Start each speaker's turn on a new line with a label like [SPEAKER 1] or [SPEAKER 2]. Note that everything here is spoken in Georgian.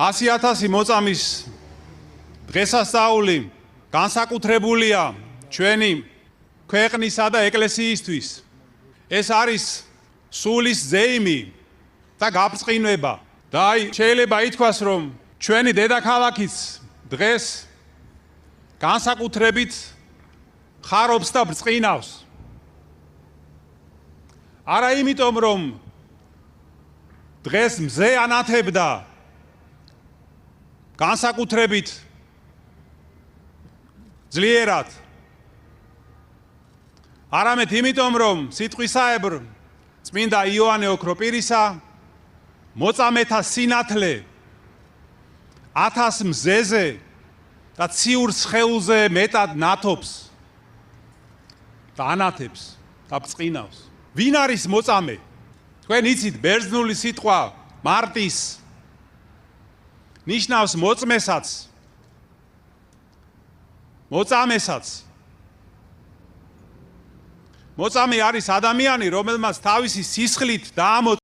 [SPEAKER 1] 100,000 მოწამის დღესასწაული განსაკუთრებულია ჩვენი ქვეყნისა და ეკლესიისთვის. ეს არის სულის ზეიმი და გაბწყინვება. და შეიძლება ითქვას, რომ ჩვენი დედაქალაქიც დღეს განსაკუთრებით ხარობს და ბრწყინავს. არა იმიტომ, რომ დღეს მზე ანათებდა განსაკუთრებით ძლიერად. არამედ იმიტომ, რომ სიტყვისაებრ წმინდა იოანე ოქროპირისა მოწამეთა სინათლე 1000 მზეზე და ციურ სხეულზე მეტად ნათობს და ანათებს და ბრწყინავს. ვინ არის მოწამე? თქვენ იცით, ბერძნული სიტყვა მარტის ნიშნავს მოწმესაც, მოწამესაც. მოწამე არის ადამიანი, რომელმაც თავისი სისხლით დაამოწმა